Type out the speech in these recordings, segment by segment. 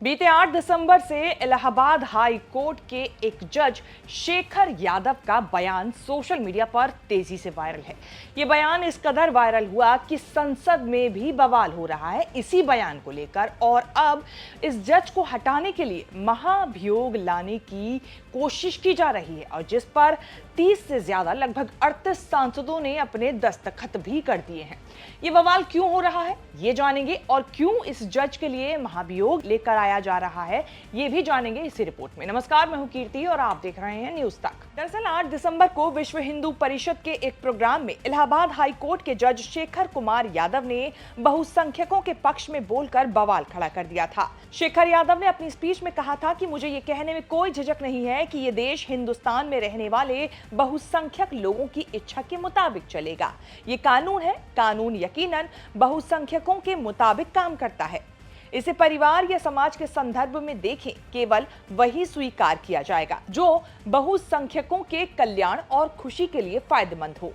बीते 8 दिसंबर से Allahabad high court के एक जज शेखर यादव का बयान सोशल मीडिया पर तेजी से वायरल है। ये बयान इस कदर वायरल हुआ कि संसद में भी बवाल हो रहा है इसी बयान को लेकर, और अब इस जज को हटाने के लिए महाभियोग लाने की कोशिश की जा रही है, और जिस पर 30 से ज्यादा लगभग 38 सांसदों ने अपने दस्तखत भी कर दिए हैं। ये बवाल क्यों हो रहा है ये जानेंगे, और क्यों इस जज के लिए महाभियोग लेकर आया जा रहा है ये भी जानेंगे इसी रिपोर्ट में। नमस्कार, मैं हूं कीर्ति और आप देख रहे हैं न्यूज तक। दरअसल 8 दिसंबर को विश्व हिंदू परिषद के एक प्रोग्राम में इलाहाबाद हाई कोर्ट के जज शेखर कुमार यादव ने बहुसंख्यकों के पक्ष में बोलकर बवाल खड़ा कर दिया था। शेखर यादव ने अपनी स्पीच में कहा था कि मुझे ये कहने में कोई झिझक नहीं है कि ये देश हिंदुस्तान में रहने वाले बहुसंख्यक लोगों की इच्छा के मुताबिक चलेगा। ये कानून है, कानून यकीनन बहुसंख्यकों के मुताबिक काम करता है। इसे परिवार या समाज के संदर्भ में देखें, केवल वही स्वीकार किया जाएगा जो बहुसंख्यकों के कल्याण और खुशी के लिए फायदेमंद हो।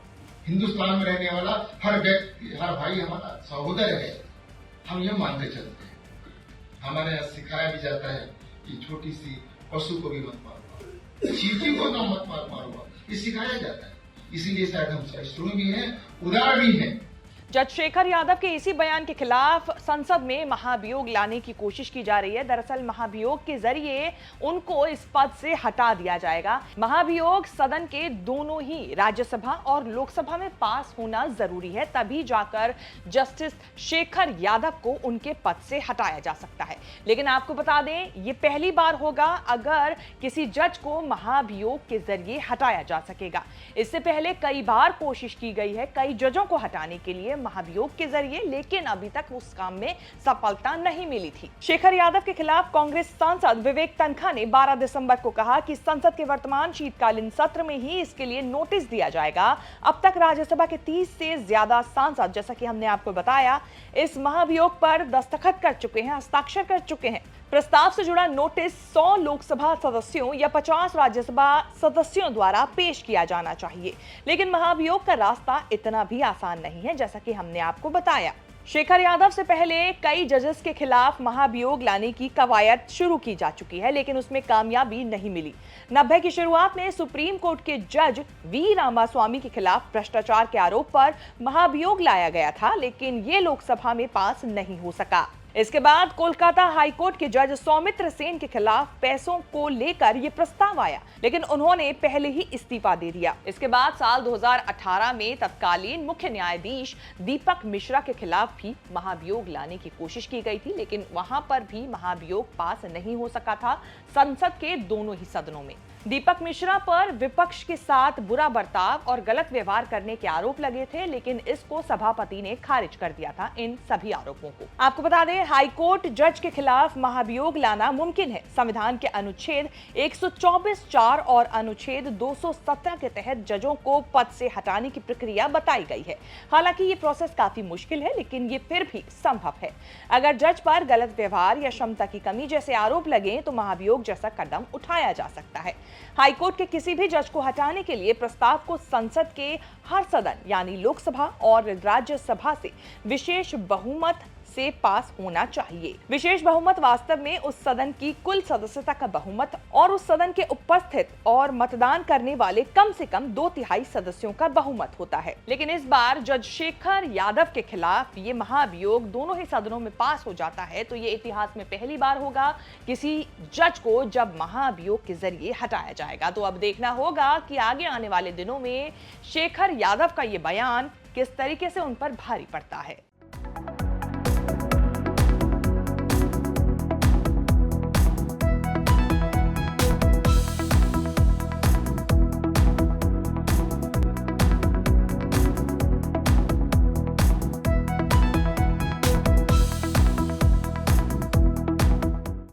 हिंदुस्तान में रहने वाला हर व्यक्ति, हर भाई हमारा सहोदर है, हम ये मानते चलते हैं। हमारे यहाँ सिखाया भी जाता है कि छोटी सी पशु को भी मत मारो, चींटी को ना मत मारो, ये सिखाया जाता है। इसीलिए शायद हम सहिष्णु भी हैं, उदार भी हैं। जज शेखर यादव के इसी बयान के खिलाफ संसद में महाभियोग लाने की कोशिश की जा रही है। दरअसल महाभियोग के जरिए उनको इस पद से हटा दिया जाएगा। महाभियोग सदन के दोनों ही राज्यसभा और लोकसभा में पास होना जरूरी है, तभी जाकर जस्टिस शेखर यादव को उनके पद से हटाया जा सकता है। लेकिन आपको बता दें, ये पहली बार होगा अगर किसी जज को महाभियोग के जरिए हटाया जा सकेगा। इससे पहले कई बार कोशिश की गई है कई जजों को हटाने के लिए महाभियोग के जरिए, लेकिन अभी तक उस काम में सफलता नहीं मिली थी। शेखर यादव के खिलाफ कांग्रेस सांसद विवेक तन्खा ने 12 दिसंबर को कहा कि संसद के वर्तमान शीतकालीन सत्र में ही इसके लिए नोटिस दिया जाएगा। अब तक राज्यसभा के 30 से ज्यादा सांसद, जैसा कि हमने आपको बताया, इस महाभियोग पर दस्तखत कर चुके हैं, हस्ताक्षर कर चुके हैं। प्रस्ताव से जुड़ा नोटिस 100 लोकसभा सदस्यों या 50 राज्यसभा सदस्यों द्वारा पेश किया जाना चाहिए। लेकिन महाभियोग का रास्ता इतना भी आसान नहीं है, जैसा कि हमने आपको बताया। शेखर यादव से पहले कई जजेस के खिलाफ महाभियोग लाने की कवायद शुरू की जा चुकी है, लेकिन उसमें कामयाबी नहीं मिली। 90 की शुरुआत में सुप्रीम कोर्ट के जज वी रामास्वामी के खिलाफ भ्रष्टाचार के आरोप पर महाभियोग लाया गया था, लेकिन ये लोकसभा में पास नहीं हो सका। इसके बाद कोलकाता हाई कोर्ट के जज सौमित्र सेन के खिलाफ पैसों को लेकर यह प्रस्ताव आया, लेकिन उन्होंने पहले ही इस्तीफा दे दिया। इसके बाद साल 2018 में तत्कालीन मुख्य न्यायाधीश दीपक मिश्रा के खिलाफ भी महाभियोग लाने की कोशिश की गई थी, लेकिन वहां पर भी महाभियोग पास नहीं हो सका था संसद के दोनों ही सदनों में। दीपक मिश्रा पर विपक्ष के साथ बुरा बर्ताव और गलत व्यवहार करने के आरोप लगे थे, लेकिन इसको सभापति ने खारिज कर दिया था, इन सभी आरोपों को। आपको बता दें, हाईकोर्ट जज के खिलाफ महाभियोग लाना मुमकिन है। संविधान के अनुच्छेद 124(4) और अनुच्छेद 217 के तहत जजों को पद से हटाने की प्रक्रिया बताई गई है। हालांकि ये प्रोसेस काफी मुश्किल है, लेकिन ये फिर भी संभव है। अगर जज पर गलत व्यवहार या क्षमता की कमी जैसे आरोप लगे तो महाभियोग जैसा कदम उठाया जा सकता है। हाईकोर्ट के किसी भी जज को हटाने के लिए प्रस्ताव को संसद के हर सदन यानी लोकसभा और राज्यसभा से विशेष बहुमत से पास होना चाहिए। विशेष बहुमत वास्तव में उस सदन की कुल सदस्यता का बहुमत और उस सदन के उपस्थित और मतदान करने वाले कम से कम 2/3 सदस्यों का बहुमत होता है। लेकिन इस बार जज शेखर यादव के खिलाफ ये महाभियोग दोनों ही सदनों में पास हो जाता है, तो ये इतिहास में पहली बार होगा किसी जज को जब महाभियोग के जरिए हटाया जाएगा। तो अब देखना होगा कि आगे आने वाले दिनों में शेखर यादव का ये बयान किस तरीके से उन पर भारी पड़ता है।